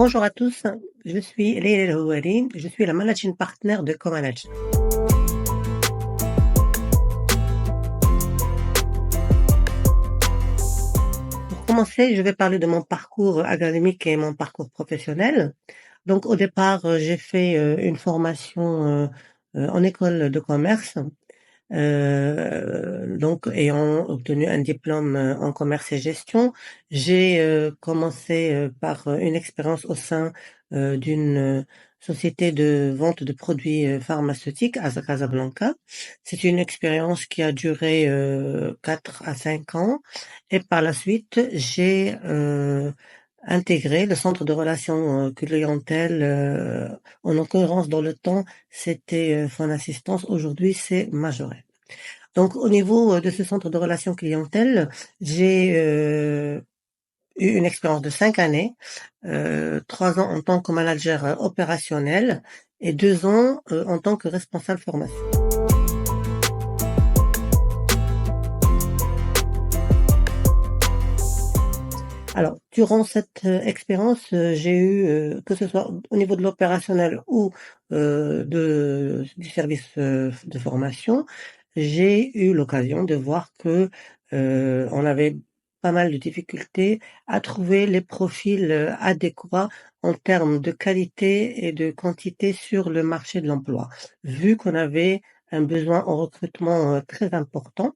Bonjour à tous, je suis Leila El Houari, je suis la Managing Partner de Comanage. Pour commencer, je vais parler de mon parcours académique et mon parcours professionnel. Donc au départ, j'ai fait, une formation, en école de commerce, donc ayant obtenu un diplôme, en commerce et gestion. J'ai, commencé, par, une expérience au sein, d'une, société de vente de produits, pharmaceutiques à Casablanca. C'est une expérience qui a duré, 4 à 5 ans et par la suite, j'ai, intégré le centre de relations, clientèle, en l'occurrence dans le temps, c'était, Phone Assistance, aujourd'hui c'est Majorel. Donc au niveau, de ce centre de relations clientèle, j'ai, eu une expérience de 5 années, 3 ans en tant que manager, opérationnel et 2 ans, en tant que responsable formation. Alors durant cette, expérience, j'ai eu, que ce soit au niveau de l'opérationnel ou, du service, de formation, j'ai eu l'occasion de voir que, on avait pas mal de difficultés à trouver les profils, adéquats en termes de qualité et de quantité sur le marché de l'emploi. Vu qu'on avait un besoin en recrutement, très important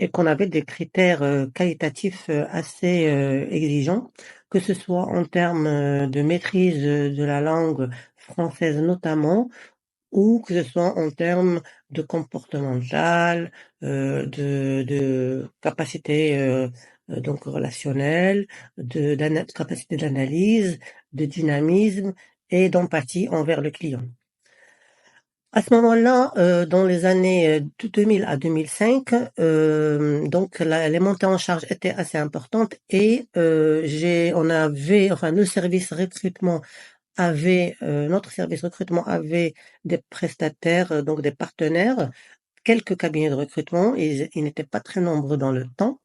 et qu'on avait des critères, qualitatifs, assez, exigeants, que ce soit en termes, de maîtrise, de la langue française notamment, ou que ce soit en termes de comportemental, de capacité, donc relationnelle, de capacité d'analyse, de dynamisme et d'empathie envers le client. À ce moment-là, dans les années, de 2000 à 2005, donc les montées en charge étaient assez importantes et le service recrutement notre service recrutement avait des prestataires, donc des partenaires, quelques cabinets de recrutement, ils n'étaient pas très nombreux dans le temps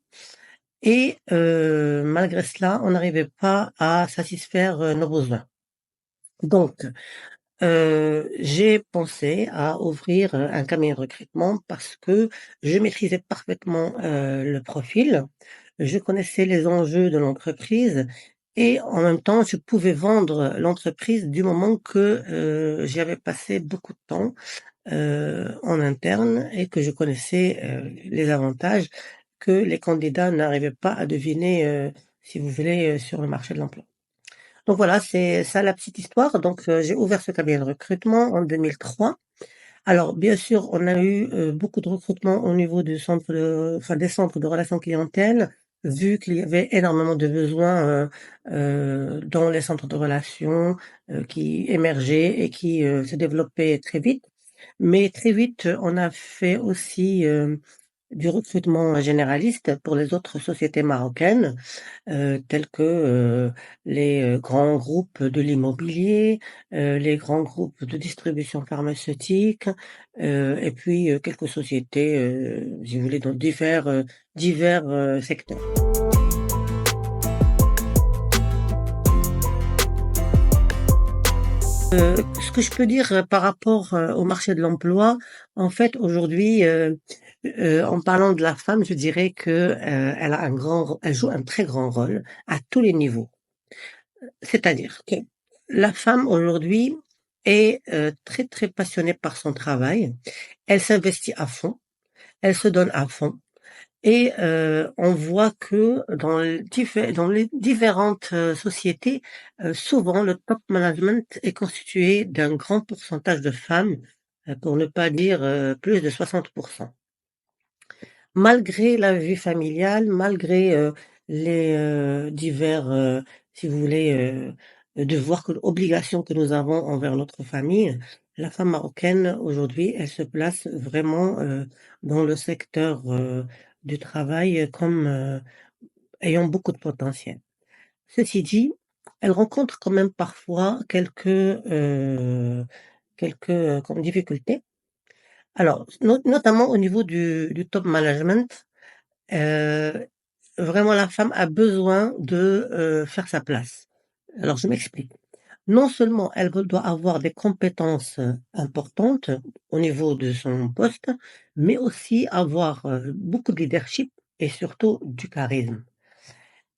et malgré cela, on n'arrivait pas à satisfaire, nos besoins. Donc j'ai pensé à ouvrir, un cabinet de recrutement parce que je maîtrisais parfaitement, le profil. Je connaissais les enjeux de l'entreprise et en même temps, je pouvais vendre l'entreprise du moment que, j'y avais passé beaucoup de temps, en interne et que je connaissais, les avantages que les candidats n'arrivaient pas à deviner, si vous voulez, sur le marché de l'emploi. Donc voilà, c'est ça la petite histoire. Donc, j'ai ouvert ce cabinet de recrutement en 2003. Alors bien sûr, on a eu, beaucoup de recrutements au niveau du centre des centres de relations clientèle, vu qu'il y avait énormément de besoins, dans les centres de relations, qui émergeaient et qui, se développaient très vite. Mais très vite, on a fait aussi, du recrutement généraliste pour les autres sociétés marocaines, tels que, les, grands groupes de l'immobilier, les grands groupes de distribution pharmaceutique, et puis, quelques sociétés, si vous voulez, dans divers, secteurs. Ce que je peux dire, par rapport, au marché de l'emploi, en fait, aujourd'hui, en parlant de la femme, je dirais que, elle joue un très grand rôle à tous les niveaux. C'est-à-dire que la femme aujourd'hui est, très, très passionnée par son travail. Elle s'investit à fond, elle se donne à fond et on voit que dans les différentes, sociétés, souvent le top management est constitué d'un grand pourcentage de femmes, pour ne pas dire, plus de 60. Malgré la vie familiale, malgré, les, divers, si vous voulez, devoirs obligations que nous avons envers notre famille, la femme marocaine aujourd'hui, elle se place vraiment, dans le secteur, du travail comme, ayant beaucoup de potentiel. Ceci dit, elle rencontre quand même parfois comme difficultés. Alors notamment au niveau du top management. Heu, Vraiment la femme a besoin de, faire sa place. Alors je m'explique. Non seulement elle doit avoir des compétences, importantes au niveau de son poste, mais aussi avoir, beaucoup de leadership et surtout du charisme.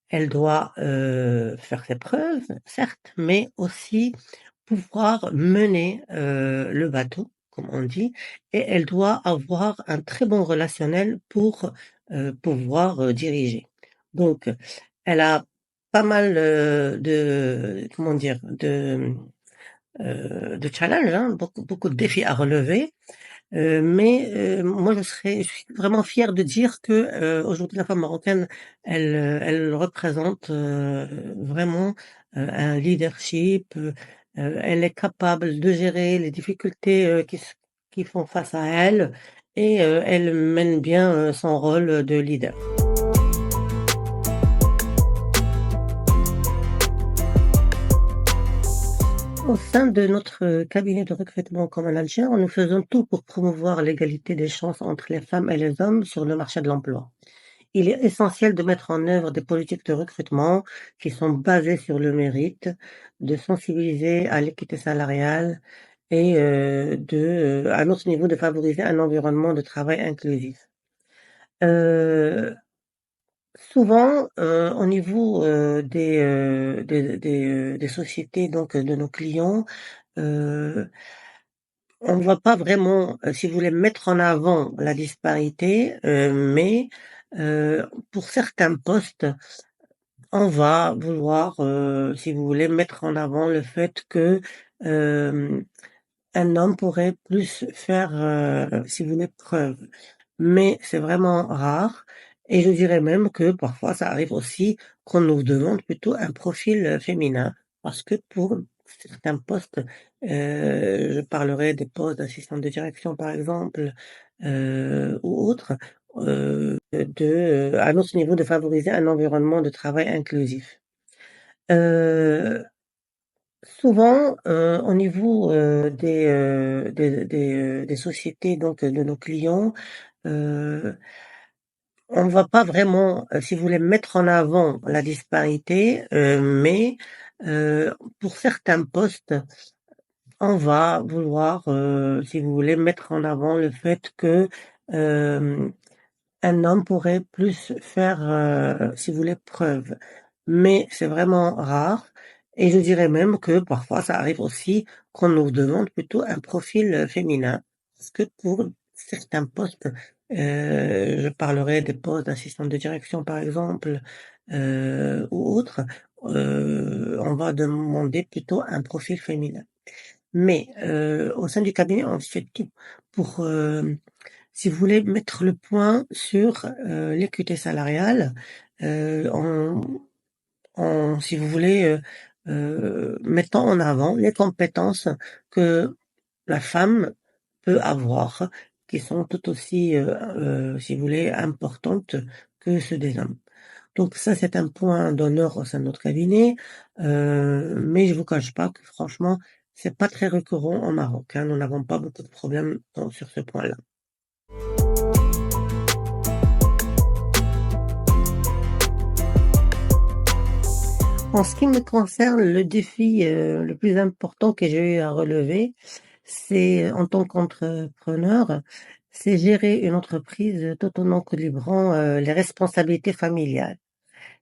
Elle doit, faire ses preuves, certes, mais aussi pouvoir mener, le bateau, comme on dit, et elle doit avoir un très bon relationnel pour, pouvoir, diriger. Donc, elle a pas mal, de comment dire? De challenges, hein, beaucoup de défis à relever. Mais moi je suis vraiment fière de dire que, aujourd'hui la femme marocaine, elle représente, vraiment, un leadership, elle est capable de gérer les difficultés, qui font face à elle et elle mène bien, son rôle de leader. Au sein de notre, cabinet de recrutement comme manager, nous faisons tout pour promouvoir l'égalité des chances entre les femmes et les hommes sur le marché de l'emploi. Il est essentiel de mettre en œuvre des politiques de recrutement qui sont basées sur le mérite, de sensibiliser à l'équité salariale et à notre niveau, de favoriser un environnement de travail inclusif. Heu, Souvent, au niveau, des sociétés donc de nos clients, heu, on ne va pas vraiment, si vous voulez, mettre en avant la disparité, mais pour certains postes, on va vouloir, si vous voulez, mettre en avant le fait que, hem, un homme pourrait plus faire, si vous voulez, preuve. Mais c'est vraiment rare et je dirais même que parfois ça arrive aussi qu'on nous demande plutôt un profil, féminin. Parce que pour certains postes, je parlerai des postes d'assistant de direction par exemple, ou autres, à notre niveau de favoriser un environnement de travail inclusif. Heu, Souvent, au niveau, des sociétés donc de nos clients, heu, on va pas vraiment, si vous voulez, mettre en avant la disparité, mais pour certains postes, on va vouloir, si vous voulez, mettre en avant le fait que, hem un homme pourrait plus faire, si vous voulez, preuve. Mais c'est vraiment rare et je dirais même que parfois ça arrive aussi qu'on nous demande plutôt un profil, féminin. Parce que pour certains postes, je parlerai des postes d'assistant de direction par exemple, ou autres, on va demander plutôt un profil féminin. Mais, au sein du cabinet, on fait tout pour, si vous voulez, mettre le point sur, l'équité salariale, en si vous voulez, mettant en avant les compétences que la femme peut avoir, qui sont tout aussi, si vous voulez, importantes que ceux des hommes. Donc ça, c'est un point d'honneur au sein de notre cabinet, mais je vous cache pas que franchement, c'est pas très récurrent au Maroc, hein. Nous n'avons pas beaucoup de problèmes sur ce point-là. En ce qui me concerne, le défi, le plus important que j'ai eu à relever, c'est, en tant qu'entrepreneur, c'est gérer une entreprise tout en équilibrant, les responsabilités familiales.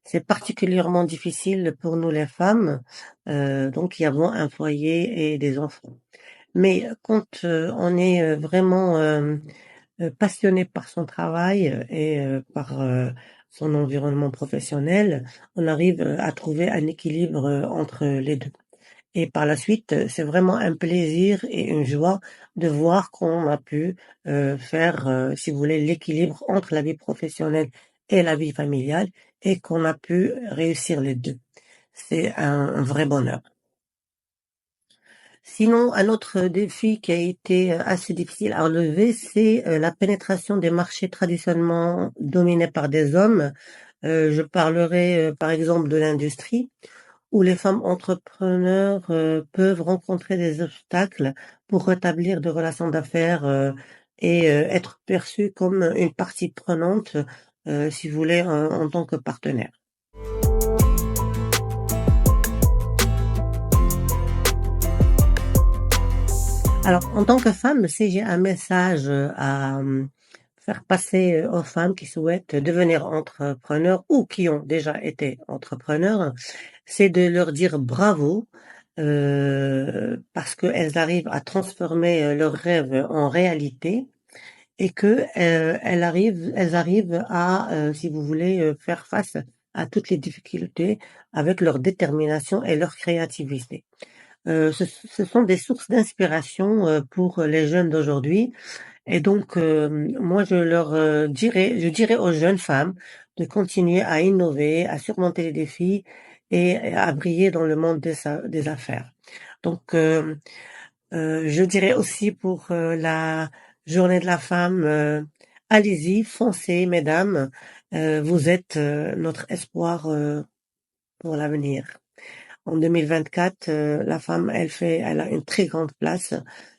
C'est particulièrement difficile pour nous les femmes, donc qui avons un foyer et des enfants. Mais quand, on est, vraiment, passionné par son travail, et par, son environnement professionnel, on arrive, à trouver un équilibre, entre les 2. Et par la suite, c'est vraiment un plaisir et une joie de voir qu'on a pu, faire, si vous voulez, l'équilibre entre la vie professionnelle et la vie familiale et qu'on a pu réussir les 2. C'est un vrai bonheur. Sinon, un autre défi qui a été, assez difficile à relever, c'est, la pénétration des marchés traditionnellement dominés par des hommes. Je parlerai, par exemple de l'industrie où les femmes entrepreneurs, peuvent rencontrer des obstacles pour rétablir des relations d'affaires, et être perçues comme une partie prenante, si vous voulez, en tant que partenaire. Alors, en tant que femme, si j'ai un message à faire passer aux femmes qui souhaitent devenir entrepreneurs ou qui ont déjà été entrepreneurs, c'est de leur dire bravo parce qu'elles arrivent à transformer leurs rêves en réalité et que elles arrivent à, si vous voulez, faire face à toutes les difficultés avec leur détermination et leur créativité. Ce sont des sources d'inspiration, pour les jeunes d'aujourd'hui et donc moi je dirais aux jeunes femmes de continuer à innover, à surmonter les défis et à briller dans le monde des affaires. Donc je dirais aussi pour, la journée de la femme, allez-y, foncez mesdames, vous êtes, notre espoir, pour l'avenir. En 2024, la femme, elle a une très grande place,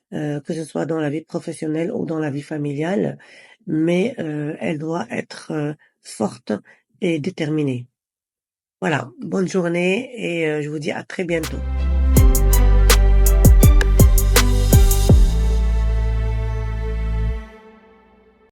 que ce soit dans la vie professionnelle ou dans la vie familiale, mais elle doit être, forte et déterminée. Voilà, bonne journée et je vous dis à très bientôt.